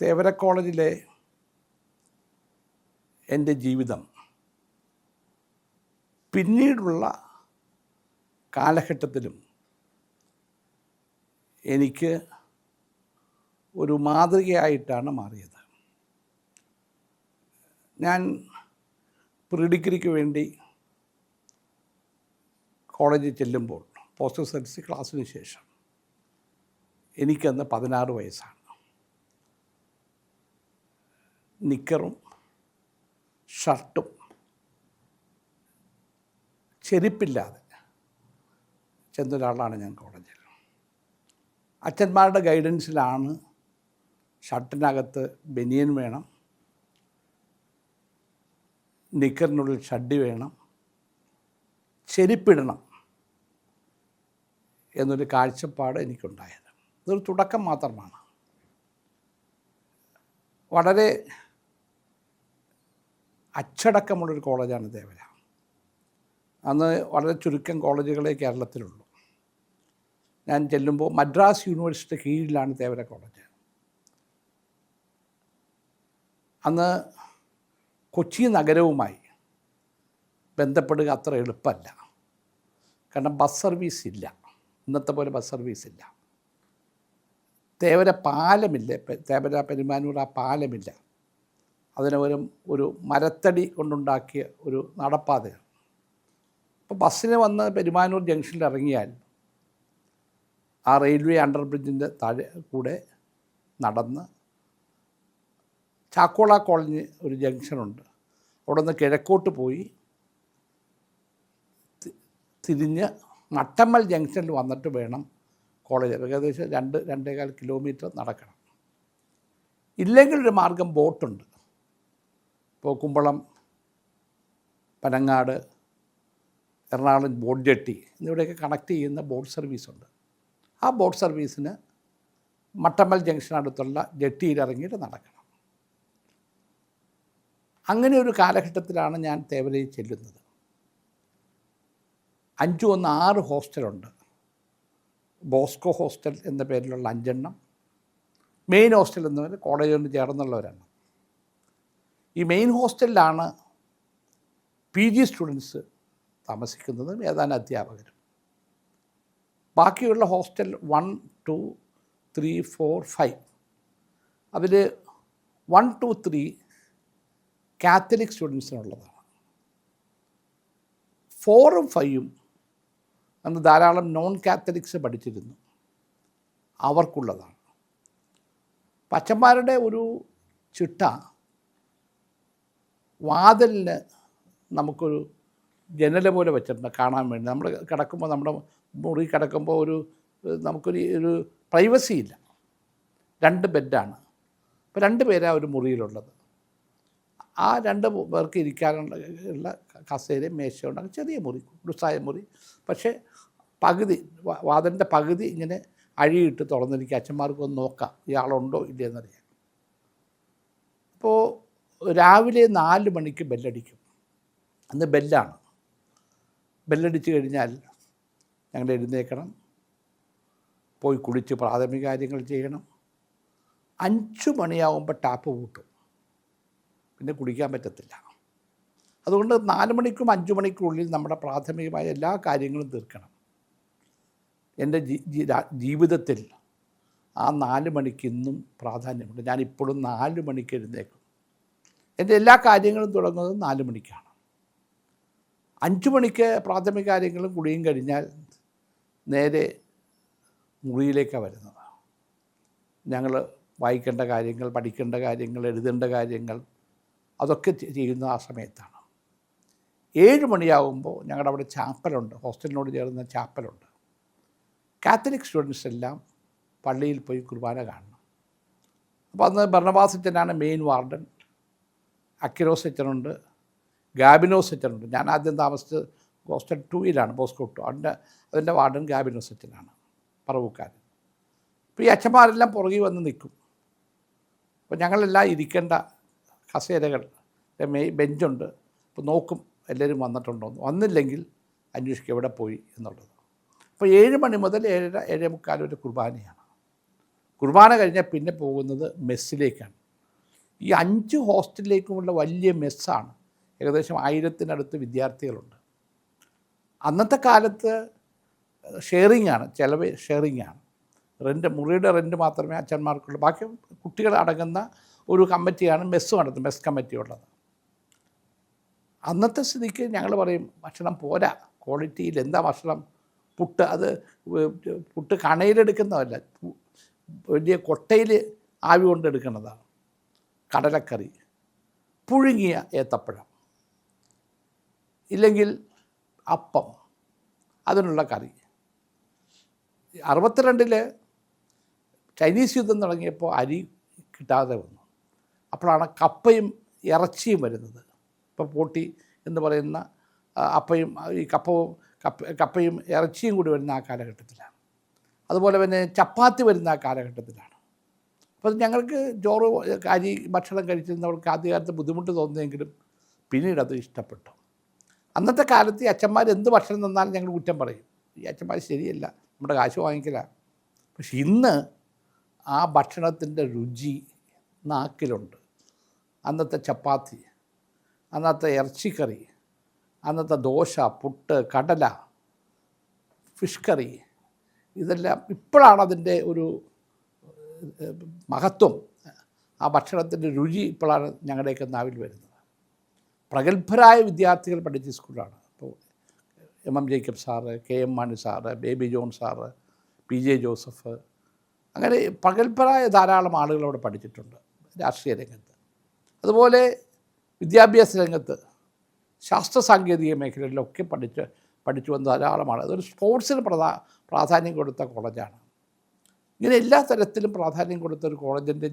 തേവര കോളേജിലെ എൻ്റെ ജീവിതം പിന്നീടുള്ള കാലഘട്ടത്തിലും എനിക്ക് ഒരു മാതൃകയായിട്ടാണ് മാറിയത്. ഞാൻ പ്രീ ഡിഗ്രിക്ക് വേണ്ടി കോളേജിൽ ചെല്ലുമ്പോൾ പോസ്റ്റ് എസ് ക്ലാസ്സിന് ശേഷം എനിക്കന്ന് 16 വയസ്സാണ്. നിക്കറും ഷർട്ടും ചെരുപ്പില്ലാതെ ചെന്നൊരാളാണ് ഞാൻ കോളേജിൽ. അച്ഛന്മാരുടെ ഗൈഡൻസിലാണ് ഷർട്ടിനകത്ത് ബനിയൻ വേണം, നിക്കറിനുള്ളിൽ ഷഡ്ഡി വേണം, ചെരുപ്പിടണം എന്നൊരു കാഴ്ചപ്പാട് എനിക്കുണ്ടായത്. ഇതൊരു തുടക്കം മാത്രമാണ്. വളരെ അച്ചടക്കമുള്ളൊരു കോളേജാണ് തേവര. അന്ന് വളരെ ചുരുക്കം കോളേജുകളെ കേരളത്തിലുള്ളൂ. ഞാൻ ചെല്ലുമ്പോൾ മദ്രാസ് യൂണിവേഴ്സിറ്റി കീഴിലാണ് തേവര കോളേജ്. അന്ന് കൊച്ചി നഗരവുമായി ബന്ധപ്പെടുക അത്ര എളുപ്പമല്ല. കാരണം ബസ് സർവീസ് ഇല്ല, ഇന്നത്തെ പോലെ ബസ് സർവീസ് ഇല്ല. തേവര പാലമില്ല, തേവര പെരുമാനൂർ ആ പാലമില്ല. അതിന് ഒരു മരത്തടി കൊണ്ടുണ്ടാക്കിയ ഒരു നടപ്പാതയാണ്. അപ്പോൾ ബസ്സിന് വന്ന് പെരുമാനൂർ ജംഗ്ഷനിൽ ഇറങ്ങിയാൽ ആ റെയിൽവേ അണ്ടർ ബ്രിഡ്ജിൻ്റെ താഴെ കൂടെ നടന്ന് ചാക്കോള കോളനി ഒരു ജംഗ്ഷനുണ്ട്, അവിടെ നിന്ന് കിഴക്കോട്ട് പോയി തിരിഞ്ഞ് മട്ടമ്മൽ ജംഗ്ഷനിൽ വന്നിട്ട് വേണം കോളേജ്. ഏകദേശം 2-2.25 കിലോമീറ്റർ നടക്കണം. ഇല്ലെങ്കിൽ ഒരു മാർഗം ബോട്ടുണ്ട്. ഇപ്പോൾ കുമ്പളം, പനങ്ങാട്, എറണാകുളം ബോട്ട് ജെട്ടി എന്നിവിടെയൊക്കെ കണക്ട് ചെയ്യുന്ന ബോട്ട് സർവീസുണ്ട്. ആ ബോട്ട് സർവീസിന് മട്ടമ്മൽ ജംഗ്ഷൻ അടുത്തുള്ള ജെട്ടിയിൽ ഇറങ്ങിയിട്ട് നടക്കണം. അങ്ങനെ ഒരു കാലഘട്ടത്തിലാണ് ഞാൻ തേവരയിൽ ചെല്ലുന്നത്. 5-1-6 ഹോസ്റ്റലുണ്ട്. ബോസ്കോ ഹോസ്റ്റൽ എന്ന പേരിലുള്ള 5 എണ്ണം, മെയിൻ ഹോസ്റ്റൽ എന്ന പേര് കോളേജിനോട് ചേർന്നുള്ളവരാണ്. ഈ മെയിൻ ഹോസ്റ്റലിലാണ് PG സ്റ്റുഡൻസ് താമസിക്കുന്നതും ഏതാനും അധ്യാപകരും. ബാക്കിയുള്ള ഹോസ്റ്റൽ 1, 2, 3, 4, 5 അതിൽ 1, 2, 3 കാത്തലിക് സ്റ്റുഡൻസിനുള്ളതാണ്. 4ഉം 5ഉം അന്ന് ധാരാളം നോൺ കാത്തലിക്സ് പഠിച്ചിരുന്നു, അവർക്കുള്ളതാണ്. അച്ഛന്മാരുടെ ഒരു ചിട്ട വാതിലിന് നമുക്കൊരു ജനല പോലെ വെച്ചിട്ടുണ്ട് കാണാൻ വേണ്ടി. നമ്മൾ കിടക്കുമ്പോൾ, നമ്മുടെ മുറി കിടക്കുമ്പോൾ നമുക്കൊരു പ്രൈവസി ഇല്ല. 2 ബെഡാണ്. അപ്പോൾ 2 പേരാണ് ഒരു മുറിയിലുള്ളത്. ആ 2 പേർക്ക് ഇരിക്കാനുള്ള കസേരയും മേശയുണ്ട്. ചെറിയ മുറി, കുടുസായ മുറി. പക്ഷേ വാതിലിൻ്റെ പകുതി ഇങ്ങനെ അഴിയിട്ട് തുറന്നിരിക്കുക. അച്ഛന്മാർക്കൊന്ന് നോക്കാം ഇയാളുണ്ടോ ഇല്ലയെന്നറിയാം. അപ്പോൾ രാവിലെ 4 മണിക്ക് ബെല്ലടിക്കും. അന്ന് ബെല്ലാണ്. ബെല്ലടിച്ച് കഴിഞ്ഞാൽ ഞങ്ങൾ എഴുന്നേൽക്കണം, പോയി കുളിച്ച് പ്രാഥമിക കാര്യങ്ങൾ ചെയ്യണം. 5 മണിയാകുമ്പോൾ ടാപ്പ് പൂട്ടും, പിന്നെ കുടിക്കാൻ പറ്റത്തില്ല. അതുകൊണ്ട് 4 മണിക്കും 5 മണിക്കുള്ളിൽ നമ്മുടെ പ്രാഥമികമായ എല്ലാ കാര്യങ്ങളും തീർക്കണം. എൻ്റെ ജീവിതത്തിൽ ആ 4 മണിക്ക് ഇന്നും പ്രാധാന്യമുണ്ട്. ഞാനിപ്പോഴും 4 മണിക്ക് എഴുന്നേൽക്കും. എൻ്റെ എല്ലാ കാര്യങ്ങളും തുടങ്ങുന്നത് 4 മണിക്കാണ്. 5 മണിക്ക് പ്രാഥമിക കാര്യങ്ങളും കുളിയും കഴിഞ്ഞാൽ നേരെ മുറിയിലേക്കാണ് വരുന്നത്. ഞങ്ങൾ വായിക്കേണ്ട കാര്യങ്ങൾ, പഠിക്കേണ്ട കാര്യങ്ങൾ, എഴുതേണ്ട കാര്യങ്ങൾ അതൊക്കെ ചെയ്യുന്ന ആ സമയത്താണ്. 7 മണിയാകുമ്പോൾ ഞങ്ങളുടെ അവിടെ ചാപ്പലുണ്ട്, ഹോസ്റ്റലിനോട് ചേർന്ന ചാപ്പലുണ്ട്. കാത്തലിക് സ്റ്റുഡൻസ് എല്ലാം പള്ളിയിൽ പോയി കുർബാന കാണണം. അപ്പോൾ അന്ന് ബർണബാസ് അച്ഛനാണ് മെയിൻ വാർഡൻ. അക്കിരോസ് അച്ഛനുണ്ട്, ഗാബിനോസ് അച്ഛനുണ്ട്. ഞാൻ ആദ്യം താമസിച്ചത് ഹോസ്റ്റൽ 2-ലാണ്, ബോസ്കോ 2. അതിൻ്റെ വാർഡൻ ഗാബിനോസ് അച്ഛനാണ്, പറവൂക്കാരൻ. അപ്പോൾ ഈ അച്ഛന്മാരെല്ലാം പുറകിൽ വന്ന് നിൽക്കും. അപ്പോൾ ഞങ്ങളെല്ലാം ഇരിക്കേണ്ട കസേരകൾ, ബെഞ്ചുണ്ട്. അപ്പോൾ നോക്കും എല്ലാവരും വന്നിട്ടുണ്ടോ എന്ന്. വന്നില്ലെങ്കിൽ അന്വേഷിക്കും എവിടെ പോയി എന്നുള്ളത്. അപ്പോൾ 7 മണി മുതൽ 7:45 വരെ കുർബാനയാണ്. കുർബാന കഴിഞ്ഞാൽ പിന്നെ പോകുന്നത് മെസ്സിലേക്കാണ്. ഈ 5 ഹോസ്റ്റലിലേക്കുമുള്ള വലിയ മെസ്സാണ്. ഏകദേശം 1000-നടുത്ത് വിദ്യാർത്ഥികളുണ്ട്. അന്നത്തെ കാലത്ത് ഷെയറിങ്ങാണ്, ചിലവ് ഷെയറിങ്ങാണ്. മുറിയുടെ റെൻറ്റ് മാത്രമേ അച്ഛന്മാർക്കുള്ളൂ. ബാക്കി കുട്ടികൾ അടങ്ങുന്ന ഒരു കമ്മിറ്റിയാണ് മെസ്സ് നടത്തുന്നത്, മെസ് കമ്മിറ്റി ഉള്ളത്. അന്നത്തെ സ്ഥിതിക്ക് ഞങ്ങൾ പറയും ഭക്ഷണം പോരാ, ക്വാളിറ്റിയിൽ എന്താ ഭക്ഷണം, പുട്ട്, അത് പുട്ട് കണയിലെടുക്കുന്നതല്ല, വലിയ കൊട്ടയിൽ ആവി കൊണ്ടെടുക്കുന്നതാണ്. കടലക്കറി, പുഴുങ്ങിയ ഏത്തപ്പഴം, ഇല്ലെങ്കിൽ അപ്പം, അതിനുള്ള കറി. 62 ചൈനീസ് യുദ്ധം തുടങ്ങിയപ്പോൾ അരി കിട്ടാതെ വന്നു. അപ്പോഴാണ് കപ്പയും ഇറച്ചിയും വരുന്നത്. ഇപ്പോൾ പോട്ടി എന്ന് പറയുന്ന അപ്പയും ഈ കപ്പയും ഇറച്ചിയും കൂടി വരുന്ന ആ കാലഘട്ടത്തിലാണ്. അതുപോലെ തന്നെ ചപ്പാത്തി വരുന്ന ആ കാലഘട്ടത്തിലാണ്. അപ്പോൾ ഞങ്ങൾക്ക് ചോറ് അരി ഭക്ഷണം കഴിച്ചിരുന്നവർക്ക് ആദ്യകാലത്ത് ബുദ്ധിമുട്ട് തോന്നിയെങ്കിലും പിന്നീട് അത് ഇഷ്ടപ്പെട്ടു. അന്നത്തെ കാലത്ത് ഈ അച്ഛന്മാർ എന്ത് ഭക്ഷണം തന്നാലും ഞങ്ങൾ കുറ്റം പറയും, ഈ അച്ഛന്മാർ ശരിയല്ല, നമ്മുടെ കാശ് വാങ്ങിക്കില്ല. പക്ഷെ ഇന്ന് ആ ഭക്ഷണത്തിൻ്റെ രുചി നാക്കിലുണ്ട്. അന്നത്തെ ചപ്പാത്തി, അന്നത്തെ ഇറച്ചിക്കറി, അന്നത്തെ ദോശ, പുട്ട്, കടല, ഫിഷ് കറി, ഇതെല്ലാം ഇപ്പോഴാണ് അതിൻ്റെ ഒരു മഹത്വം, ആ ഭക്ഷണത്തിൻ്റെ രുചി ഇപ്പോഴാണ് ഞങ്ങളുടെയൊക്കെ നാവിൽ വരുന്നത്. പ്രഗത്ഭരായ വിദ്യാർത്ഥികൾ പഠിച്ച സ്കൂളാണ്. ഇപ്പോൾ M Jacob sir, KM Mani sir, baby John sir, PJ Joseph, അങ്ങനെ പ്രഗത്ഭരായ ധാരാളം ആളുകൾ അവിടെ പഠിച്ചിട്ടുണ്ട് രാഷ്ട്രീയ രംഗത്ത്. അതുപോലെ വിദ്യാഭ്യാസ രംഗത്ത്, ശാസ്ത്ര സാങ്കേതിക മേഖലകളിലൊക്കെ പഠിച്ചു വന്ന ധാരാളമാണ്. അതൊരു സ്പോർട്സിന് പ്രാധാന്യം കൊടുത്ത കോളേജാണ്. ഇങ്ങനെ എല്ലാ തരത്തിലും പ്രാധാന്യം കൊടുത്ത ഒരു കോളേജിൻ്റെ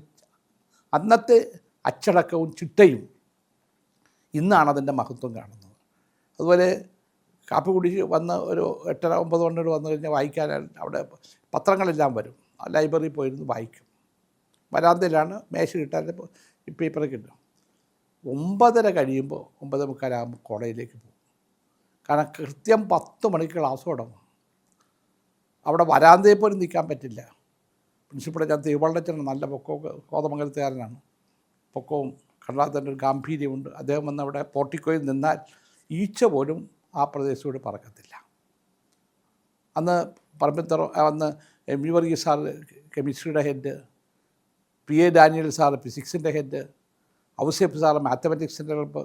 അന്നത്തെ അച്ചടക്കവും ചിട്ടയും ഇന്നാണ് അതിൻ്റെ മഹത്വം കാണുന്നത്. അതുപോലെ കാപ്പി കുടിച്ച് വന്ന് ഒരു 8:30-9 മണിയോട് വന്നു കഴിഞ്ഞാൽ വായിക്കാൻ അവിടെ പത്രങ്ങളെല്ലാം വരും. ലൈബ്രറിയിൽ പോയിരുന്ന് വായിക്കും. വരാന്തയിലാണ് മേശ കിട്ടാൻ ഈ പേപ്പർ കിട്ടും. 9:30 കഴിയുമ്പോൾ 9:45 കോളേജിലേക്ക് പോകും. കാരണം കൃത്യം 10 മണിക്ക് ക്ലാസ് തുടങ്ങും. അവിടെ വരാന്തയിൽ പോലും നിൽക്കാൻ പറ്റില്ല. പ്രിൻസിപ്പൾ ഞാൻ തീവള്ളച്ചനാണ്, നല്ല പൊക്കമൊക്കെ, കോതമംഗലത്തുകാരനാണ്, പൊക്കവും കണ്ടാൽ തന്നെ ഒരു ഗാംഭീര്യമുണ്ട്. അദ്ദേഹം വന്ന് അവിടെ പോർട്ടിക്കോയിൽ നിന്നാൽ ഈച്ച പോലും ആ പ്രദേശത്തോട് പറക്കത്തില്ല. അന്ന് അന്ന് MV വർഗീസ് സാറ് കെമിസ്ട്രിയുടെ ഹെഡ്, PA ഡാനിയൽ സാറ് ഫിസിക്സിൻ്റെ ഹെഡ്, ഔസേപ്പ് സാറ് മാത്തമാറ്റിക്സിൻ്റെ ഹെഡ്,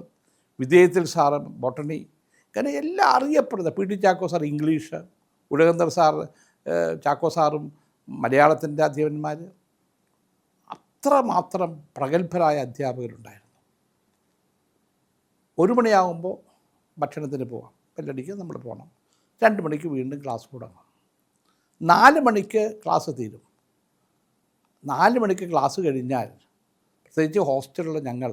വിധേയത്തിൽ സാറ് ബോട്ടണി, അങ്ങനെ എല്ലാം അറിയപ്പെടുന്നത്. PT ചാക്കോ സാർ ഇംഗ്ലീഷ്, ഉലകന്തർ സാർ ചാക്കോ സാറും മലയാളത്തിൻ്റെ അധ്യാപകന്മാർ, അത്രമാത്രം പ്രഗത്ഭരായ അധ്യാപകരുണ്ടായിരുന്നു. 1 മണിയാകുമ്പോൾ ഭക്ഷണത്തിന് പോകാം, ബെല്ലടിക്ക് നമ്മൾ പോകണം. 2 മണിക്ക് വീണ്ടും ക്ലാസ് തുടങ്ങാം. 4 മണിക്ക് ക്ലാസ് തീരും. 4 മണിക്ക് ക്ലാസ് കഴിഞ്ഞാൽ പ്രത്യേകിച്ച് ഹോസ്റ്റലിലുള്ള ഞങ്ങൾ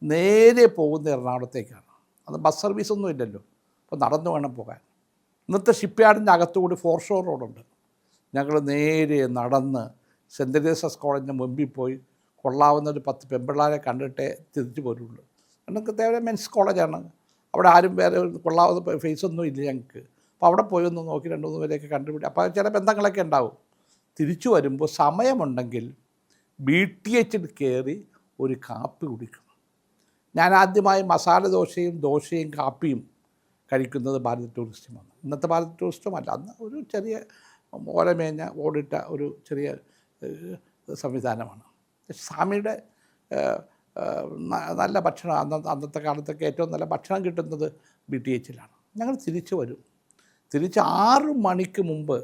നേരെ പോകുന്ന എറണാകുളത്തേക്കാണ്. അത് ബസ് സർവീസൊന്നും ഇല്ലല്ലോ, അപ്പോൾ നടന്നു വേണം പോകാൻ. ഇന്നത്തെ ഷിപ്പ്യാർഡിൻ്റെ അകത്തുകൂടി ഫോർഷോർ റോഡുണ്ട്. ഞങ്ങൾ നേരെ നടന്ന് സെൻറ്റ് തെരേസാസ് കോളേജിൻ്റെ മുമ്പിൽ പോയി കൊള്ളാവുന്ന ഒരു 10 പെൺപിള്ളേരെ കണ്ടിട്ടേ തിരിച്ചു പോരുള്ളൂ. കാരണം തേവരെ മെൻസ് കോളേജാണ്, അവിടെ ആരും വേറെ കൊള്ളാവുന്ന ഫേസൊന്നും ഇല്ല ഞങ്ങൾക്ക്. അപ്പോൾ അവിടെ പോയി ഒന്ന് നോക്കി 2-3 പേരെയൊക്കെ കണ്ടുപിടി. അപ്പോൾ ചില ബന്ധങ്ങളൊക്കെ ഉണ്ടാവും. തിരിച്ചു വരുമ്പോൾ സമയമുണ്ടെങ്കിൽ BTH കയറി ഒരു കാപ്പി കുടിക്കും. ഞാൻ ആദ്യമായി മസാല ദോശയും കാപ്പിയും കഴിക്കുന്നത് ഭാരത് ടൂറിസ്റ്റുമാണ്. ഇന്നത്തെ ഭാരത് ടൂറിസ്റ്റുമല്ല, അന്ന് ഒരു ചെറിയ ഓലമേഞ്ഞ ഓടിട്ട ഒരു ചെറിയ സംവിധാനമാണ്. സ്വാമിയുടെ നല്ല ഭക്ഷണം അന്നത്തെ കാലത്തൊക്കെ ഏറ്റവും നല്ല ഭക്ഷണം കിട്ടുന്നത് BTHലാണ്. ഞങ്ങൾ തിരിച്ചു വരും. തിരിച്ച് 6 മണിക്ക് മുമ്പ്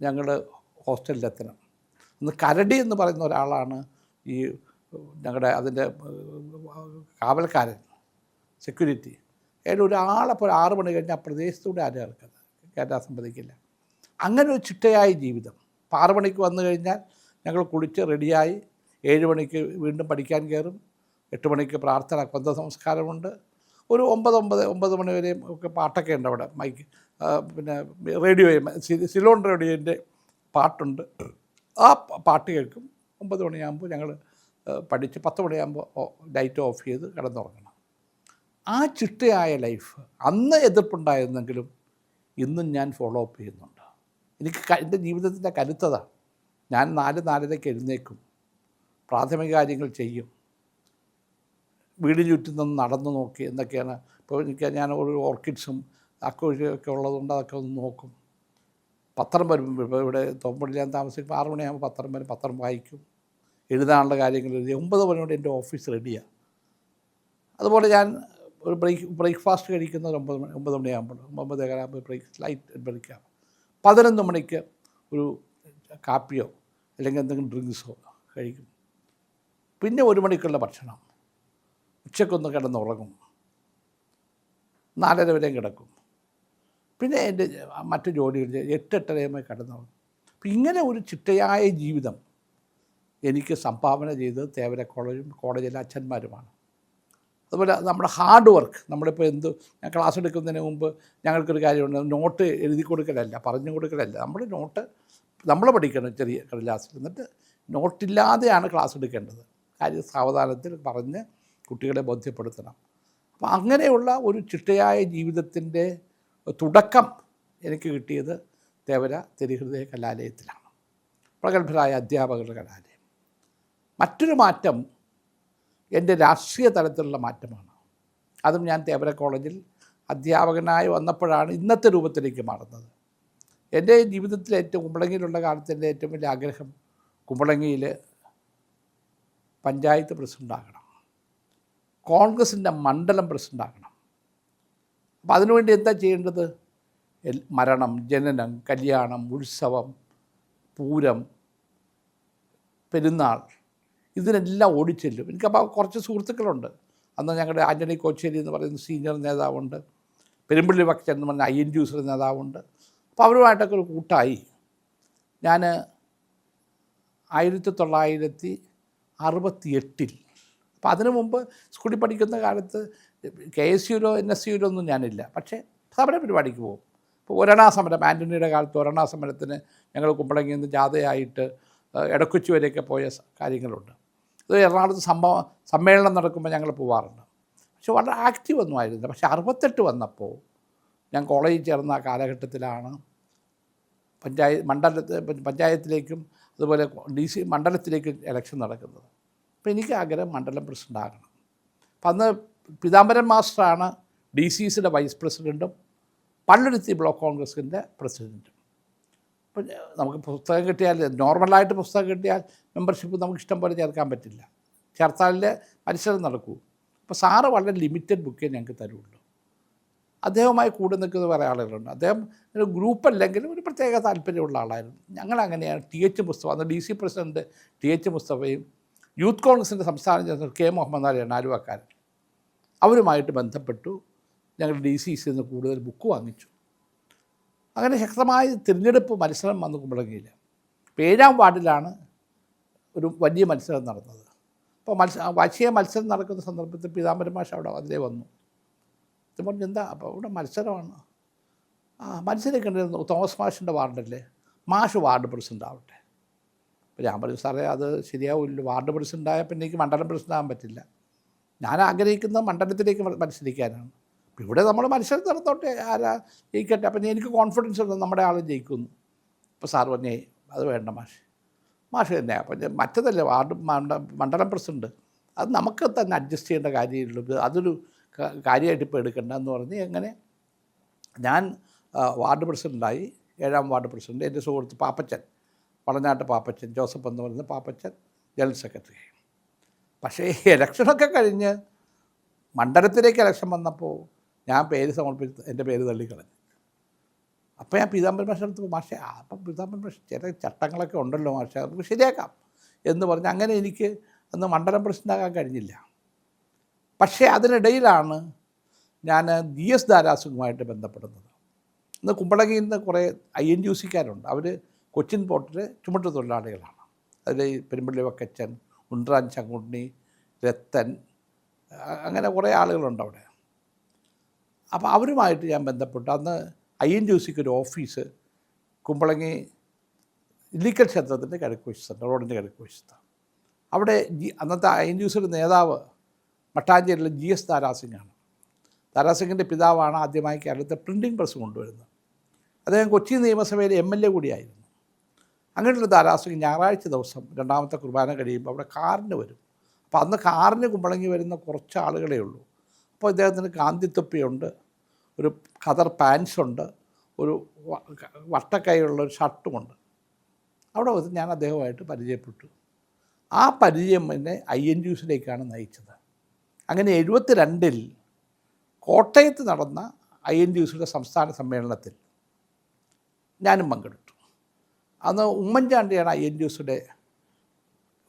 ഞങ്ങൾ ഹോസ്റ്റലിലെത്തണം. ഇന്ന് കരടി എന്ന് പറയുന്ന ഒരാളാണ് ഈ ഞങ്ങളുടെ അതിൻ്റെ കാവൽക്കാരൻ, സെക്യൂരിറ്റി. ഏതായാലും ഒരാളപ്പോൾ 6 മണി കഴിഞ്ഞാൽ ആ പ്രദേശത്തൂടെ ആരും ഇറക്കുന്നത് കയറ്റാൻ സമ്മതിക്കില്ല. അങ്ങനെ ഒരു ചിട്ടയായ ജീവിതം. 6 മണിക്ക് വന്നു കഴിഞ്ഞാൽ ഞങ്ങൾ കുളിച്ച് റെഡിയായി 7 മണിക്ക് വീണ്ടും പഠിക്കാൻ കയറും. 8 മണിക്ക് പ്രാർത്ഥന, കൊന്ത സംസ്കാരമുണ്ട്. ഒരു 9 മണി വരെയും ഒക്കെ പാട്ടൊക്കെ ഉണ്ട് അവിടെ. മൈക്ക് പിന്നെ റേഡിയോ, സിലോൺ റേഡിയോൻ്റെ പാട്ടുണ്ട്. ആ പാട്ട് കേൾക്കും. 9 മണിയാകുമ്പോൾ ഞങ്ങൾ പഠിച്ച് 10 മണിയാകുമ്പോൾ ലൈറ്റ് ഓഫ് ചെയ്ത് കിടന്നുറങ്ങണം. ആ ചിട്ടയായ ലൈഫ് അന്ന് എതിർപ്പുണ്ടായിരുന്നെങ്കിലും ഇന്നും ഞാൻ ഫോളോ അപ്പ് ചെയ്യുന്നുണ്ട്. എനിക്ക് എൻ്റെ ജീവിതത്തിൻ്റെ കരുത്തതാണ്. ഞാൻ 4-4:30 എഴുന്നേക്കും, പ്രാഥമിക കാര്യങ്ങൾ ചെയ്യും, വീടിന് ചുറ്റും നിന്ന് നടന്നു നോക്കി എന്തൊക്കെയാണ്. ഇപ്പോൾ ഞാൻ ഒരു ഓർക്കിഡ്സും അക്വേറിയൊക്കെ ഉള്ളതുകൊണ്ട് അതൊക്കെ ഒന്ന് നോക്കും. പത്രം വരും. ഇപ്പോൾ ഇവിടെ തോമ്പള്ളി ഞാൻ താമസിക്കുമ്പോൾ 6 മണിയാകുമ്പോൾ പത്രം വരും, പത്രം വായിക്കും, എഴുതാനുള്ള കാര്യങ്ങൾ എഴുതി 9 മണിയോടെ എൻ്റെ ഓഫീസ് റെഡിയാണ്. അതുപോലെ ഞാൻ ഒരു ബ്രേക്ക്ഫാസ്റ്റ് കഴിക്കുന്നത് 9 മണിയാകുമ്പോൾ, 9:15 ലൈറ്റ് ബ്രേക്കാണ്. 11 മണിക്ക് ഒരു കാപ്പിയോ അല്ലെങ്കിൽ എന്തെങ്കിലും ഡ്രിങ്ക്സോ കഴിക്കും. പിന്നെ 1 മണിക്കുള്ള ഭക്ഷണം, ഉച്ചക്കൊന്ന് കിടന്നുറങ്ങും, 4:30 വരെയും കിടക്കും. പിന്നെ എൻ്റെ മറ്റു ജോലികൾ 8-8:30 കിടന്നുറങ്ങും. അപ്പം ഇങ്ങനെ ഒരു ചിട്ടയായ ജീവിതം എനിക്ക് സംഭാവന ചെയ്തത് തേവര കോളേജിലെ അച്ഛന്മാരുമാണ്. അതുപോലെ നമ്മുടെ ഹാർഡ് വർക്ക്, നമ്മളിപ്പോൾ ഞാൻ ക്ലാസ് എടുക്കുന്നതിന് മുമ്പ് ഞങ്ങൾക്കൊരു കാര്യമുണ്ട്, നോട്ട് എഴുതി കൊടുക്കലല്ല, പറഞ്ഞു കൊടുക്കലല്ല, നമ്മൾ നോട്ട് നമ്മൾ പഠിക്കണം ചെറിയ ക്ലാസ്സിൽ. എന്നിട്ട് നോട്ടില്ലാതെയാണ് ക്ലാസ് എടുക്കേണ്ടത്. കാര്യം സാവധാനത്തിൽ പറഞ്ഞ് കുട്ടികളെ ബോധ്യപ്പെടുത്തണം. അപ്പോൾ അങ്ങനെയുള്ള ഒരു ചിട്ടയായ ജീവിതത്തിൻ്റെ തുടക്കം എനിക്ക് കിട്ടിയത് തേവര തിരുഹൃദയ കലാലയത്തിലാണ്, പ്രഗത്ഭരായ അധ്യാപകരുടെ കലാലയം. മറ്റൊരു മാറ്റം എൻ്റെ രാഷ്ട്രീയ തലത്തിലുള്ള മാറ്റമാണ്. അതും ഞാൻ തേവര കോളേജിൽ അധ്യാപകനായി വന്നപ്പോഴാണ് ഇന്നത്തെ രൂപത്തിലേക്ക് മാറുന്നത്. എൻ്റെ ജീവിതത്തിൽ കുമ്പളങ്ങിയിലുള്ള കാലത്ത് എൻ്റെ ഏറ്റവും വലിയ ആഗ്രഹം കുമ്പളങ്ങിയിൽ പഞ്ചായത്ത് പ്രസിഡൻ്റാകണം, കോൺഗ്രസിൻ്റെ മണ്ഡലം പ്രസിഡൻ്റാകണം. അപ്പോൾ അതിനുവേണ്ടി എന്താ ചെയ്യേണ്ടത്? മരണം, ജനനം, കല്യാണം, ഉത്സവം, പൂരം, പെരുന്നാൾ, ഇതിനെല്ലാം ഓടിച്ചെല്ലും. എനിക്കപ്പോൾ കുറച്ച് സുഹൃത്തുക്കളുണ്ട്. അന്ന് ഞങ്ങളുടെ ആൻ്റണി കോച്ചേരി എന്ന് പറയുന്ന സീനിയർ നേതാവുണ്ട്, പെരുമ്പള്ളി വക്കച്ചൻ എന്ന് പറഞ്ഞ INTUS നേതാവുണ്ട്. അപ്പോൾ അവരുമായിട്ടൊക്കെ ഒരു കൂട്ടായി. ഞാൻ 1968 അപ്പോൾ അതിനു മുമ്പ് സ്കൂളിൽ പഠിക്കുന്ന കാലത്ത് KSUലോ NSUലോ ഒന്നും ഞാനില്ല, പക്ഷേ സമര പരിപാടിക്ക് പോകും. ഇപ്പോൾ ഒരണാ സമരം, ആൻ്റണിയുടെ കാലത്ത് ഒരണാ സമരത്തിന് ഞങ്ങൾ കുമ്പളങ്ങിയിൽ നിന്ന് ജാഥയായിട്ട് എടക്കൊച്ചി വരെയൊക്കെ പോയ കാര്യങ്ങളുണ്ട്. അത് എറണാകുളത്ത് സമ്മേളനം നടക്കുമ്പോൾ ഞങ്ങൾ പോവാറുണ്ട്. പക്ഷെ വളരെ ആക്റ്റീവ് ഒന്നും ആയിരുന്നില്ല. പക്ഷേ 68 വന്നപ്പോൾ ഞാൻ കോളേജിൽ ചേർന്ന ആ കാലഘട്ടത്തിലാണ് പഞ്ചായത്തിലേക്കും അതുപോലെ DC മണ്ഡലത്തിലേക്കും ഇലക്ഷൻ നടക്കുന്നത്. അപ്പോൾ എനിക്ക് ആഗ്രഹം മണ്ഡലം പ്രസിഡൻ്റ് ആകണം. അപ്പം അന്ന് പീതാംബരൻ മാസ്റ്ററാണ് DCസിയുടെ വൈസ് പ്രസിഡൻറ്റും പള്ളുരുത്തി ബ്ലോക്ക് കോൺഗ്രസിൻ്റെ പ്രസിഡൻറ്റും. അപ്പം നമുക്ക് പുസ്തകം കിട്ടിയാൽ, നോർമലായിട്ട് പുസ്തകം കിട്ടിയാൽ മെമ്പർഷിപ്പ് നമുക്ക് ഇഷ്ടം പോലെ ചേർക്കാൻ പറ്റില്ല, ചേർത്താലേ മത്സരം നടക്കൂ. അപ്പോൾ സാറ് വളരെ ലിമിറ്റഡ് ബുക്കേ ഞങ്ങൾക്ക് തരുള്ളൂ. അദ്ദേഹവുമായി കൂടെ നിൽക്കുന്ന കുറേ ആളുകളുണ്ട്. അദ്ദേഹം ഒരു ഗ്രൂപ്പല്ലെങ്കിലും ഒരു പ്രത്യേക താല്പര്യമുള്ള ആളായിരുന്നു. ഞങ്ങളങ്ങനെയാണ് TH മുസ്തഫ, അന്ന് DC പ്രസിഡൻറ്റ് TH മുസ്തഫയും യൂത്ത് കോൺഗ്രസിൻ്റെ സംസ്ഥാന ജനറൽ K മുഹമ്മദ് അലിയാണ് ആലുവക്കാരൻ. അവരുമായിട്ട് ബന്ധപ്പെട്ടു. ഞങ്ങൾ DCസിൽ നിന്ന് കൂടുതൽ ബുക്ക് വാങ്ങിച്ചു. അങ്ങനെ ശക്തമായ തിരഞ്ഞെടുപ്പ് മത്സരം വന്നു കുമ്പളങ്ങിയിൽ. 7-ാം വാർഡിലാണ് ഒരു വലിയ മത്സരം നടന്നത്. അപ്പോൾ വാശിയ മത്സരം നടക്കുന്ന സന്ദർഭത്തിൽ പീതാംബരൻ മാഷ് അവിടെ അതിലേ വന്നു. ഇത് പറഞ്ഞു, എന്താ അപ്പോൾ ഇവിടെ മത്സരമാണ്, മത്സരിക്കേണ്ടിരുന്നു, തോമസ് മാഷിൻ്റെ വാർഡല്ലേ, മാഷ് വാർഡ് പ്രസിഡൻ്റ് ആവട്ടെ. അപ്പോൾ ഞാൻ പറഞ്ഞു, സാറേ അത് ശരിയാവില്ല, വാർഡ് പ്രസിഡൻ്റായ പിന്നെ എനിക്ക് മണ്ഡലം പ്രസിഡൻ്റ് ആകാൻ പറ്റില്ല, ഞാൻ ആഗ്രഹിക്കുന്നത് മണ്ഡലത്തിലേക്ക് മത്സരിക്കാനാണ്. അപ്പോൾ ഇവിടെ നമ്മൾ മത്സരം നടത്തോട്ടെ, ആരാ ജയിക്കട്ടെ, അപ്പം എനിക്ക് കോൺഫിഡൻസ് ഉണ്ട് നമ്മുടെ ആൾ ജയിക്കുന്നു. അപ്പോൾ സാറ് പറഞ്ഞേ അത് വേണ്ട മാഷ് തന്നെ. അപ്പം മറ്റതല്ലേ വാർഡ് മണ്ഡലം പ്രസിഡൻറ്റ്, അത് നമുക്ക് തന്നെ അഡ്ജസ്റ്റ് ചെയ്യേണ്ട കാര്യമുള്ളൂ, അതൊരു കാര്യമായിട്ട് ഇപ്പോൾ എടുക്കേണ്ടതെന്ന് പറഞ്ഞ് എങ്ങനെ ഞാൻ വാർഡ് പ്രസിഡൻ്റായി. 7-ാം ward president. എൻ്റെ സുഹൃത്ത് പാപ്പച്ചൻ, വളനാട്ട് പാപ്പച്ചൻ, ജോസഫ് എന്ന് പറയുന്ന പാപ്പച്ചൻ ജനറൽ സെക്രട്ടറി. പക്ഷേ ഇലക്ഷനൊക്കെ കഴിഞ്ഞ് മണ്ഡലത്തിലേക്ക് ഇലക്ഷൻ വന്നപ്പോൾ ഞാൻ പേര് സമർപ്പിച്ച് എൻ്റെ പേര് തള്ളിക്കളഞ്ഞു. അപ്പോൾ ഞാൻ പീതാംബരൻ മാഷ് എടുത്ത്, മാഷേ അപ്പം പീതാംബരൻ മാഷ് ചില ചട്ടങ്ങളൊക്കെ ഉണ്ടല്ലോ മാഷേ, നമുക്ക് ശരിയാക്കാം എന്ന് പറഞ്ഞ് അങ്ങനെ എനിക്ക് അന്ന് മണ്ഡലം പ്രസിഡൻ്റാകാൻ കഴിഞ്ഞില്ല. പക്ഷേ അതിനിടയിലാണ് ഞാൻ GS ധാരാസിംഗുമായിട്ട് ബന്ധപ്പെടുന്നത്. ഇന്ന് കുമ്പളങ്ങിയിൽ നിന്ന് കുറേ INTUSക്കാരുണ്ട്. അവർ കൊച്ചിൻ പോർട്ടിലെ ചുമട്ട് തൊഴിലാളികളാണ്. അതിൽ പെരുമ്പള്ളി വക്കച്ചൻ, ഉണ്ട്രാൻ ചങ്കുണ്ണി, രത്തൻ, അങ്ങനെ കുറേ ആളുകളുണ്ട് അവിടെ. അപ്പോൾ അവരുമായിട്ട് ഞാൻ ബന്ധപ്പെട്ടു. അന്ന് INTUSക്ക് ഒരു ഓഫീസ് കുമ്പളങ്ങി ഇല്ലിക്കൽ ക്ഷേത്രത്തിൻ്റെ കിഴക്ക് വശത്തുണ്ട്, റോഡിൻ്റെ കിഴക്ക് വശത്താണ്. അവിടെ അന്നത്തെ INTUSയുടെ നേതാവ് മട്ടാഞ്ചേരിയിലെ GS ധാരാസിംഗാണ്. ധാരാസിംഗിൻ്റെ പിതാവാണ് ആദ്യമായി കേരളത്തെ പ്രിൻറ്റിംഗ് പ്രസ് കൊണ്ടുവരുന്നത്. അദ്ദേഹം കൊച്ചി നിയമസഭയിലെ MLA കൂടിയായിരുന്നു. അങ്ങനെയുള്ള ധാരാസിംഗ് ഞായറാഴ്ച ദിവസം രണ്ടാമത്തെ കുർബാന കഴിയുമ്പോൾ അവിടെ കാറിന് വരും. അപ്പോൾ അന്ന് കാറിന് കുമ്പളങ്ങി വരുന്ന കുറച്ച് ആളുകളേ ഉള്ളൂ. അപ്പോൾ ഇദ്ദേഹത്തിന് കാന്തിത്തൊപ്പിയുണ്ട്, ഒരു ഖദർ പാൻസുണ്ട്, ഒരു വട്ടക്കൈയുള്ളൊരു ഷർട്ടുമുണ്ട്. അവിടെ വെച്ച് ഞാൻ അദ്ദേഹവുമായിട്ട് പരിചയപ്പെട്ടു. ആ പരിചയം എന്നെ INGUസിലേക്കാണ് നയിച്ചത്. അങ്ങനെ 72-ൽ കോട്ടയത്ത് നടന്ന INGUസിയുടെ സംസ്ഥാന സമ്മേളനത്തിൽ ഞാനും പങ്കെടുത്തു. അന്ന് ഉമ്മൻചാണ്ടിയാണ് INGUസിയുടെ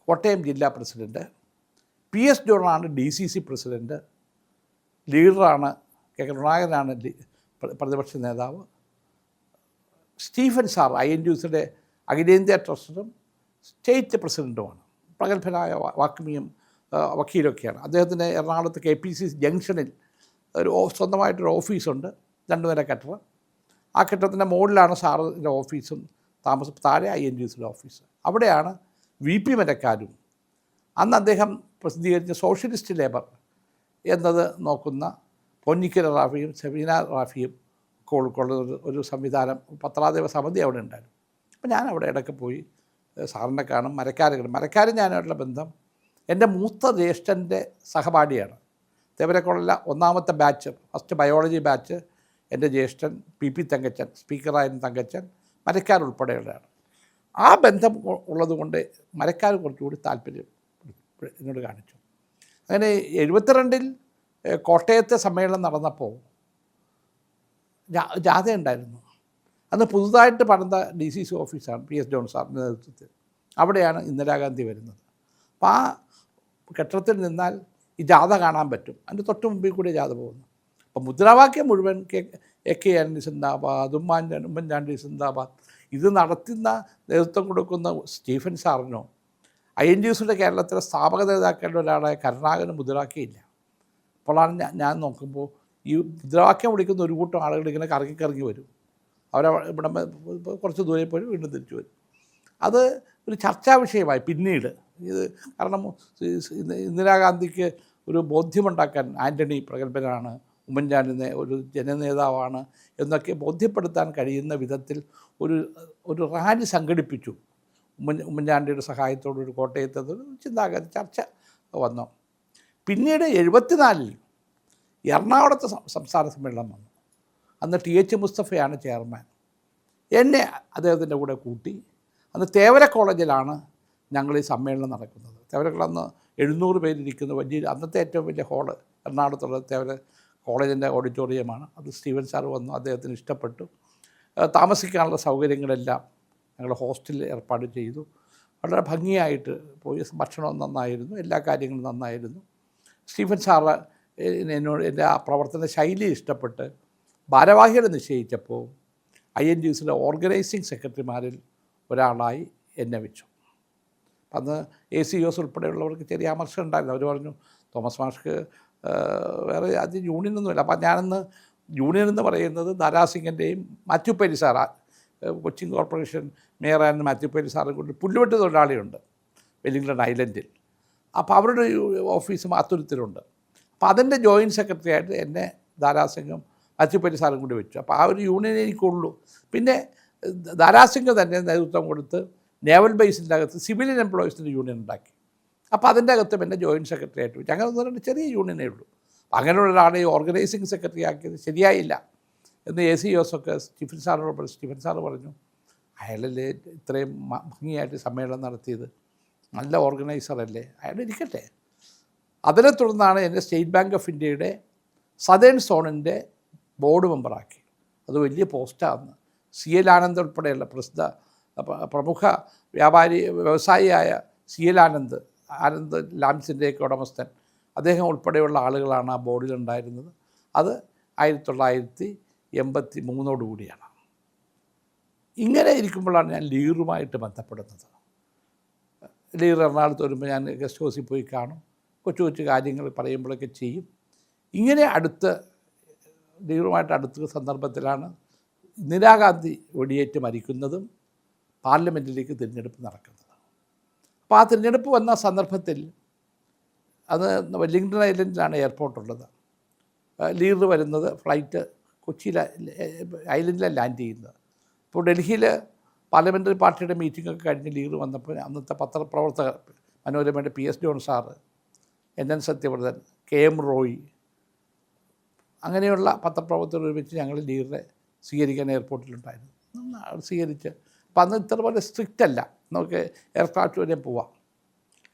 കോട്ടയം ജില്ലാ പ്രസിഡൻറ്റ്, PS ജോണാണ് DCC പ്രസിഡൻറ്റ്, ലീഡറാണ് കരുണാകരനാണ് പ്രതിപക്ഷ നേതാവ്, സ്റ്റീഫൻ സാർ INGUസിയുടെ അഖിലേന്ത്യാ ട്രസ്റ്ററും സ്റ്റേറ്റ് പ്രസിഡൻറ്റുമാണ്. പ്രഗത്ഭനായ വാഗ്മിയും വക്കീലൊക്കെയാണ്. അദ്ദേഹത്തിന് എറണാകുളത്ത് KPCC ജംഗ്ഷനിൽ ഒരു സ്വന്തമായിട്ടൊരു ഓഫീസുണ്ട്, 2 നില കെട്ടിടം. ആ കെട്ടിടത്തിൻ്റെ മുകളിലാണ് സാറിൻ്റെ ഓഫീസും താഴെ INGUസിൻ്റെ ഓഫീസ്. അവിടെയാണ് VP മരക്കാരും അന്ന് അദ്ദേഹം പ്രസിദ്ധീകരിച്ച സോഷ്യലിസ്റ്റ് ലേബർ എന്നത് നോക്കുന്ന പൊന്നിക്കര റാഫിയും സെബീന റാഫിയും ഒക്കെ ഉൾക്കൊള്ളുന്ന ഒരു സംവിധാനം, പത്രാധിപ സമിതി അവിടെ ഉണ്ടായിരുന്നു. അപ്പോൾ ഞാൻ അവിടെ ഇടയ്ക്ക് പോയി സാറിനെ കാണും. മരക്കാരും ഞാനായിട്ടുള്ള ബന്ധം എൻ്റെ മൂത്ത ജ്യേഷ്ഠൻ്റെ സഹപാഠിയാണ്. തേവരക്കുള്ള 1ാമത്തെ ബാച്ച്, ഫസ്റ്റ് ബയോളജി ബാച്ച് എൻ്റെ ജ്യേഷ്ഠൻ PP തങ്കച്ചൻ, സ്പീക്കറായിരുന്ന തങ്കച്ചൻ, മരക്കാർ ഉൾപ്പെടെയുള്ളതാണ്. ആ ബന്ധം ഉള്ളതുകൊണ്ട് മരക്കാർ കുറച്ചുകൂടി താല്പര്യം എന്നോട് കാണിച്ചു. അങ്ങനെ 72-ൽ കോട്ടയത്തെ സമ്മേളനം നടന്നപ്പോൾ ജാഥ ഉണ്ടായിരുന്നു. അന്ന് പുതുതായിട്ട് പണിത DCC ഓഫീസാണ് PS ജോൺ സാറിൻ്റെ നേതൃത്വത്തിൽ. അവിടെയാണ് ഇന്ദിരാഗാന്ധി വരുന്നത്. അപ്പോൾ ആ കെട്ടിടത്തിൽ നിന്നാൽ ഈ ജാഥ കാണാൻ പറ്റും. അതിൻ്റെ തൊട്ട് മുമ്പിൽ കൂടി ജാഥ പോകുന്നു. അപ്പോൾ മുദ്രാവാക്യം മുഴുവൻ AK ആന്റണി സിന്ദാബാദ്, ഉമ്മൻചാണ്ടി സിന്ദാബാദ്. ഇത് നടത്തുന്ന നേതൃത്വം കൊടുക്കുന്ന സ്റ്റീഫൻ സാറിനോ INGUസിൻ്റെ കേരളത്തിലെ സ്ഥാപക നേതാക്കളുടെ ഒരാളായ കരുണാകരന് മുദ്രാവാക്യമില്ല. അപ്പോഴാണ് ഞാൻ നോക്കുമ്പോൾ ഈ മുദ്രാവാക്യം വിളിക്കുന്ന ഒരു കൂട്ടം ആളുകൾ ഇങ്ങനെ കറങ്ങി വരും. ഇവിടെ കുറച്ച് ദൂരെ പോയി വീണ്ടും തിരിച്ചു വരും. അത് ഒരു ചർച്ചാ വിഷയമായി പിന്നീട്. ഇത് കാരണം ഇന്ദിരാഗാന്ധിക്ക് ഒരു ബോധ്യമുണ്ടാക്കാൻ ആൻ്റണി പ്രഗത്ഭനാണ്, ഉമ്മൻചാണ്ടി ഒരു ജനനേതാവാണ് എന്നൊക്കെ ബോധ്യപ്പെടുത്താൻ കഴിയുന്ന വിധത്തിൽ ഒരു റാലി സംഘടിപ്പിച്ചു. ഉമ്മൻചാണ്ടിയുടെ സഹായത്തോടൊരു കോട്ടയത്ത് ചിന്താഗതി ചർച്ച വന്നു. പിന്നീട് 74-ൽ എറണാകുളത്ത് സംസ്ഥാന സമ്മേളനം വന്നു. അന്ന് TH മുസ്തഫയാണ് ചെയർമാൻ. എന്നെ അദ്ദേഹത്തിൻ്റെ കൂടെ കൂട്ടി. അന്ന് തേവര കോളേജിലാണ് ഞങ്ങൾ ഈ സമ്മേളനം നടക്കുന്നത്. തേവരക്കുള്ള അന്ന് 700 പേരിരിക്കുന്ന വലിയ അന്നത്തെ ഏറ്റവും വലിയ ഹാള് എറണാകുളത്തുള്ള തേവര കോളേജിൻ്റെ ഓഡിറ്റോറിയമാണ്. അത് സ്റ്റീവൻ സാർ വന്നു, അദ്ദേഹത്തിന് ഇഷ്ടപ്പെട്ടു. താമസിക്കാനുള്ള സൗകര്യങ്ങളെല്ലാം ഞങ്ങൾ ഹോസ്റ്റലിൽ ഏർപ്പാട് ചെയ്തു. വളരെ ഭംഗിയായിട്ട് പോയി. ഭക്ഷണം നന്നായിരുന്നു, എല്ലാ കാര്യങ്ങളും നന്നായിരുന്നു. സ്റ്റീഫൻ സാറ് എന്നോട് എൻ്റെ ആ പ്രവർത്തന ശൈലി ഇഷ്ടപ്പെട്ട് ഭാരവാഹികളെ നിശ്ചയിച്ചപ്പോൾ INGUസിലെ ഓർഗനൈസിങ് സെക്രട്ടറിമാരിൽ ഒരാളായി എന്നെ വെച്ചു. അന്ന് ACOs ഉൾപ്പെടെയുള്ളവർക്ക് ചെറിയ അമർഷം ഉണ്ടായിരുന്നു. അവർ പറഞ്ഞു, തോമസ് മാഷ്ക്ക് വേറെ ആദ്യം യൂണിയനൊന്നുമില്ല. അപ്പം ഞാനന്ന് യൂണിയൻ എന്ന് പറയുന്നത് ദാരാസിംഗിൻ്റെയും മാത്യു പെരിസാർ, കൊച്ചിൻ കോർപ്പറേഷൻ മേയറായിരുന്ന മാത്യു പെരിസാറും കൊണ്ട് പുല്ലുവെട്ട് തൊഴിലാളിയുണ്ട് വെല്ലിംഗ്ടൺ ഐലൻഡിൽ. അപ്പോൾ അവരുടെ ഓഫീസ് മാത്തുരത്തിലുണ്ട്. അപ്പോൾ അതിൻ്റെ ജോയിൻറ്റ് സെക്രട്ടറി ആയിട്ട് എന്നെ ദാരാസിംഗും മാത്യു പെരിസാറും കൂടി വെച്ചു. അപ്പോൾ ആ ഒരു യൂണിയൻ എനിക്കുള്ളൂ. പിന്നെ ദാരാസിംഗ് തന്നെ നേതൃത്വം കൊടുത്ത് നേവൽ ബേസിൻ്റെ അകത്ത് സിവിലിയൻ എംപ്ലോയീസിൻ്റെ യൂണിയൻ ഉണ്ടാക്കി. അപ്പോൾ അതിൻ്റെ അകത്തും എന്നെ ജോയിൻറ്റ് സെക്രട്ടറി ആയിട്ട് വെച്ചു. അങ്ങനെ 1-2 ചെറിയ യൂണിയനേ ഉള്ളൂ. അങ്ങനെയുള്ള ഒരാളെ ഓർഗനൈസിങ് സെക്രട്ടറി ആക്കിയത് ശരിയായില്ല എന്ന് ACOs ഒക്കെ സ്റ്റീഫൻ സാറിനോട് പറഞ്ഞു. സ്റ്റീഫൻ സാറ് പറഞ്ഞു, അയാളല്ലേ ഇത്രയും ഭംഗിയായിട്ട് സമ്മേളനം നടത്തിയത്, നല്ല ഓർഗനൈസറല്ലേ, അയാൾ ഇരിക്കട്ടെ. അതിനെ തുടർന്നാണ് എന്നെ സ്റ്റേറ്റ് ബാങ്ക് ഓഫ് ഇന്ത്യയുടെ സദേൺ സോണിൻ്റെ ബോർഡ് മെമ്പറാക്കി. അത് വലിയ പോസ്റ്റാണ്. CL ആനന്ദ് ഉൾപ്പെടെയുള്ള പ്രമുഖ വ്യവസായിയായ CL ആനന്ദ് ലാംസിൻ്റെയൊക്കെ ഉടമസ്ഥൻ, അദ്ദേഹം ഉൾപ്പെടെയുള്ള ആളുകളാണ് ആ ബോർഡിലുണ്ടായിരുന്നത്. അത് 1983 കൂടിയാണ്. ഇങ്ങനെ ഇരിക്കുമ്പോഴാണ് ഞാൻ ലീറുമായിട്ട് ബന്ധപ്പെടുന്നത്. ലീർ എറണാകുളത്ത് വരുമ്പോൾ ഞാൻ ഗസ്റ്റ് ഹൗസിൽ പോയി കാണും, കൊച്ചു കാര്യങ്ങൾ പറയുമ്പോഴൊക്കെ ചെയ്യും. ഇങ്ങനെ ലീറുമായിട്ട് അടുത്ത സന്ദർഭത്തിലാണ് ഇന്ദിരാഗാന്ധി വെടിയേറ്റ് മരിക്കുന്നതും പാർലമെൻറ്റിലേക്ക് തിരഞ്ഞെടുപ്പ് നടക്കുന്നത്. അപ്പോൾ ആ തിരഞ്ഞെടുപ്പ് വന്ന സന്ദർഭത്തിൽ അത് വെല്ലിംഗ്ടൺ ഐലൻഡിലാണ് എയർപോർട്ടുള്ളത്. ലീഡർ വരുന്നത് ഫ്ലൈറ്റ് കൊച്ചിയിലെ ഐലൻഡിലാണ് ലാൻഡ് ചെയ്യുന്നത്. അപ്പോൾ ഡൽഹിയിൽ പാർലമെൻ്ററി പാർട്ടിയുടെ മീറ്റിങ്ങൊക്കെ കഴിഞ്ഞ് ലീഡർ വന്നപ്പോൾ അന്നത്തെ പത്രപ്രവർത്തകർ മനോരമയുടെ PS John sir, NN Sathyavrathan, KM Roy, അങ്ങനെയുള്ള പത്രപ്രവർത്തകർ ഒരുമിച്ച് ഞങ്ങൾ ലീഡറെ സ്വീകരിക്കാൻ എയർപോർട്ടിലുണ്ടായിരുന്നു. സ്വീകരിച്ച് അപ്പം അന്ന് ഇത്ര പോലെ സ്ട്രിക്റ്റ് അല്ല, നമുക്ക് എയർക്രാഫ്റ്റ് വരെ പോവാം.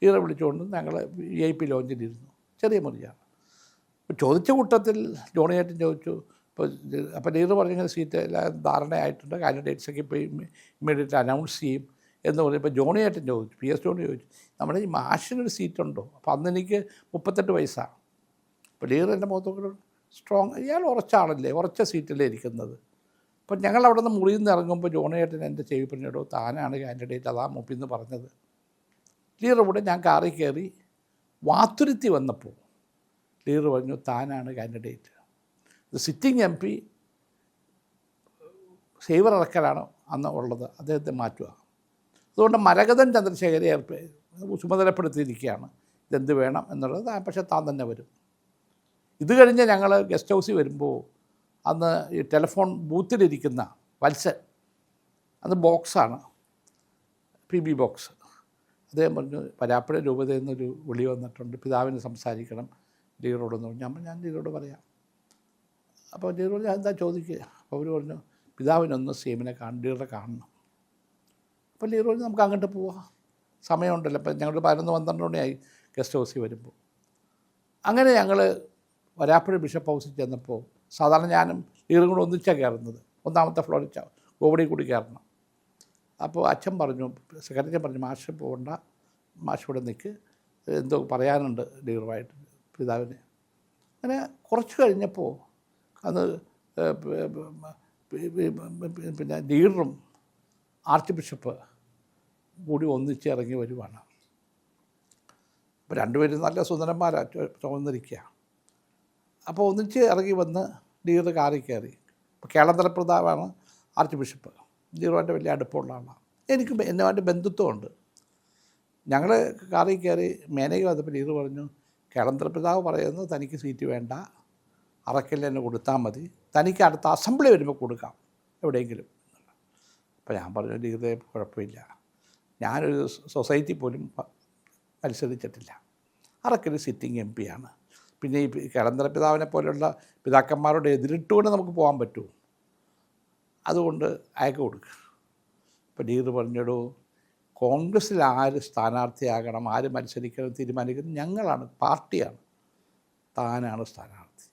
ലീഡറെ വിളിച്ചുകൊണ്ട് ഞങ്ങൾ VIP ലോഞ്ചിലിരുന്നു. ചെറിയ മുറിയാണ്. ഇപ്പോൾ ചോദിച്ച കൂട്ടത്തിൽ ജോണിയേട്ടൻ ചോദിച്ചു, അപ്പോൾ ലീഡർ പറഞ്ഞ സീറ്റ് എല്ലാം ധാരണയായിട്ടുണ്ട്, കാൻഡിഡേറ്റ്സൊക്കെ ഇപ്പോൾ ഇമ്മീഡിയറ്റ് അനൗൺസ് ചെയ്യും എന്ന് പറഞ്ഞപ്പോൾ ജോണിയേട്ടൻ ചോദിച്ചു, PS ജോണി ചോദിച്ചു, നമ്മുടെ ഈ മാഷിനൊരു സീറ്റുണ്ടോ? അപ്പോൾ അന്ന് എനിക്ക് 38 വയസ്സാണ്. അപ്പോൾ ലീഡർ എൻ്റെ മുഖത്തൊക്കെ സ്ട്രോങ്, ഇയാൾ ഉറച്ചാണല്ലേ, ഉറച്ച സീറ്റിലേ ഇരിക്കുന്നത്. അപ്പം ഞങ്ങൾ അവിടെ നിന്ന് മുറിയിൽ നിന്ന് ഇറങ്ങുമ്പോൾ ജോണിയേട്ടൻ എൻ്റെ ചെവി പറഞ്ഞിടോ, താനാണ് കാൻഡിഡേറ്റ്, അതാ മുപ്പിന്ന് പറഞ്ഞത്. ലീഡർ കൂടെ ഞാൻ കാറിൽ കയറി വാത്തുരുത്തി വന്നപ്പോൾ ലീഡർ പറഞ്ഞു, താനാണ് കാൻഡിഡേറ്റ്. സിറ്റിംഗ് MP സേവർ ഇറക്കലാണ് അന്ന് ഉള്ളത്, അദ്ദേഹത്തെ മാറ്റുക. അതുകൊണ്ട് മരകതൻ ചന്ദ്രശേഖരെ ചുമതലപ്പെടുത്തിയിരിക്കുകയാണ്, ഇതെന്ത് വേണം എന്നുള്ളത്. പക്ഷേ താൻ തന്നെ വരും. ഇത് കഴിഞ്ഞ് ഞങ്ങൾ ഗസ്റ്റ് ഹൗസിൽ വരുമ്പോൾ അന്ന് ഈ ടെലിഫോൺ ബൂത്തിലിരിക്കുന്ന വത്സൻ, അത് ബോക്സാണ്, PB ബോക്സ്. അദ്ദേഹം പറഞ്ഞു, വരാപ്പുഴ രൂപതയിൽ നിന്നൊരു വിളി വന്നിട്ടുണ്ട്, പിതാവിന് സംസാരിക്കണം ലീഡറോടെന്ന് പറഞ്ഞു. ഞാൻ ലീഡറോട് പറയാം. അപ്പോൾ ലീഡറോട് ഞാൻ എന്താ ചോദിക്കുക? അപ്പോൾ അവർ പറഞ്ഞു, പിതാവിനൊന്ന് സീമിനെ ലീഡറെ കാണണം. അപ്പോൾ ലീഡർ പറഞ്ഞു, നമുക്ക് അങ്ങോട്ട് പോവാം, സമയമുണ്ടല്ലോ. അപ്പം ഞങ്ങൾ 11-12 മണിയായി ഗസ്റ്റ് ഹൗസിൽ വരുമ്പോൾ. അങ്ങനെ ഞങ്ങൾ വരാപ്പുഴ ബിഷപ്പ് ഹൗസിൽ ചെന്നപ്പോൾ, സാധാരണ ഞാനും ലീഡറും കൂടെ ഒന്നിച്ചാണ് കയറുന്നത്, 1ാമത്തെ ഫ്ലോറിൽ ഗോവടി കൂടി കയറണം. അപ്പോൾ അച്ഛൻ പറഞ്ഞു, സെക്രട്ടറി പറഞ്ഞു, മാഷ് പോകണ്ട, മാഷ് ഇവിടെ നിൽക്ക്, എന്തോ പറയാനുണ്ട് ലീഡറുമായിട്ട് പിതാവിന്. അങ്ങനെ കുറച്ച് കഴിഞ്ഞപ്പോൾ അന്ന് പിന്നെ ലീഡറും ആർച്ച് ബിഷപ്പ് കൂടി ഒന്നിച്ച് ഇറങ്ങി വരുവാണ്. അപ്പോൾ രണ്ടുപേരും നല്ല സുന്ദരന്മാരാണ് ചുമന്നിരിക്കുക. അപ്പോൾ ഒന്നിച്ച് ഇറങ്ങി വന്ന് ലീഡർ കാറിൽ കയറി. ഇപ്പോൾ കേളന്തല പ്രതാപാണ് ആർച്ച് ബിഷപ്പ്, ലീഡറുമായിട്ട് വലിയ അടുപ്പമുള്ള ആളാണ്. എനിക്ക് എന്നുമായിട്ട് ബന്ധുത്വമുണ്ട്. ഞങ്ങൾ കാറിൽ കയറി മേനയ്ക്ക് വന്നപ്പോൾ ലീഡർ പറഞ്ഞു, കേളന്തല പ്രതാപ് പറയുന്നത് തനിക്ക് സീറ്റ് വേണ്ട, അറക്കലിൽ തന്നെ കൊടുത്താൽ മതി, തനിക്ക് അടുത്ത അസംബ്ലി വരുമ്പോൾ കൊടുക്കാം എവിടെയെങ്കിലും. അപ്പോൾ ഞാൻ പറഞ്ഞു, ലീഡറെ കുഴപ്പമില്ല, ഞാനൊരു സൊസൈറ്റി പോലും മത്സരിച്ചിട്ടില്ല, അറക്കൽ സിറ്റിംഗ് MP ആണ്. പിന്നെ ഈ കേളന്തല പിതാവിനെ പോലെയുള്ള പിതാക്കന്മാരോട് എതിരിട്ടുകൊണ്ട് നമുക്ക് പോകാൻ പറ്റുമോ? അതുകൊണ്ട് അയക്ക് കൊടുക്കുക. അപ്പോൾ ലീഡർ പറഞ്ഞിടൂ, കോൺഗ്രസ്സിൽ ആര് സ്ഥാനാർത്ഥിയാകണം, ആര് മത്സരിക്കണം തീരുമാനിക്കുന്നത് ഞങ്ങളാണ്, പാർട്ടിയാണ്, താനാണ് സ്ഥാനാർത്ഥി.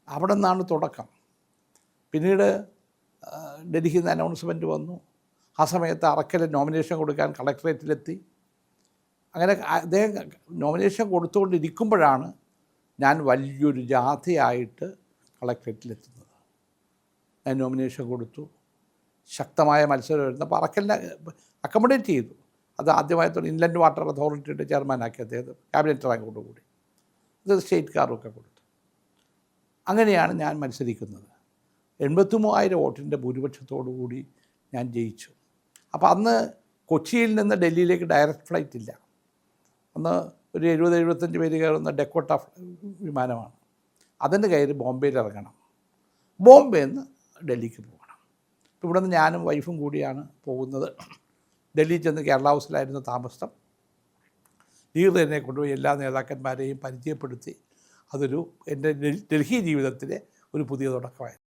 അവിടെ നിന്നാണ് തുടക്കം. പിന്നീട് ഡൽഹിയിൽ നിന്ന് അനൗൺസ്മെൻറ്റ് വന്നു. ആ സമയത്ത് അറക്കൽ നോമിനേഷൻ കൊടുക്കാൻ കളക്ടറേറ്റിലെത്തി. അങ്ങനെ അദ്ദേഹം നോമിനേഷൻ കൊടുത്തുകൊണ്ടിരിക്കുമ്പോഴാണ് ഞാൻ വലിയൊരു ജാഥയായിട്ട് കളക്ടറേറ്റിലെത്തുന്നത്. ഞാൻ നോമിനേഷൻ കൊടുത്തു, ശക്തമായ മത്സരം വരുന്നു. അപ്പോൾ അറക്കലിനെ അക്കോമഡേറ്റ് ചെയ്തു. അത് ആദ്യമായിട്ടൊരു ഇൻലൻഡ് വാട്ടർ അതോറിറ്റിയുടെ ചെയർമാനാക്കി അദ്ദേഹം, ക്യാബിനറ്റ് റാങ്കോടുകൂടി. ഇത് സ്റ്റേറ്റ് കാറുമൊക്കെ കൊടുത്തു. അങ്ങനെയാണ് ഞാൻ മത്സരിക്കുന്നത്. 83,000 വോട്ടിൻ്റെ ഭൂരിപക്ഷത്തോടു കൂടി ഞാൻ ജയിച്ചു. അപ്പോൾ അന്ന് കൊച്ചിയിൽ നിന്ന് ഡൽഹിയിലേക്ക് ഡയറക്റ്റ് ഫ്ലൈറ്റ് ഇല്ല. അന്ന് ഒരു 70-75 പേര് കയറുന്ന ഡെക്കോട്ട വിമാനമാണ്. അതിൻ്റെ കയറി ബോംബെയിൽ ഇറങ്ങണം, ബോംബെയിൽ നിന്ന് ഡൽഹിക്ക് പോകണം. ഇപ്പോൾ ഇവിടെ നിന്ന് ഞാനും വൈഫും കൂടിയാണ് പോകുന്നത്. ഡൽഹിയിൽ ചെന്ന് കേരള ഹൗസിലായിരുന്നു താമസം. ലീഡർ എന്നെ കൊണ്ടുപോയി എല്ലാ നേതാക്കന്മാരെയും പരിചയപ്പെടുത്തി. അതൊരു എൻ്റെ ഡൽഹി ജീവിതത്തിലെ ഒരു പുതിയ തുടക്കമായിരുന്നു.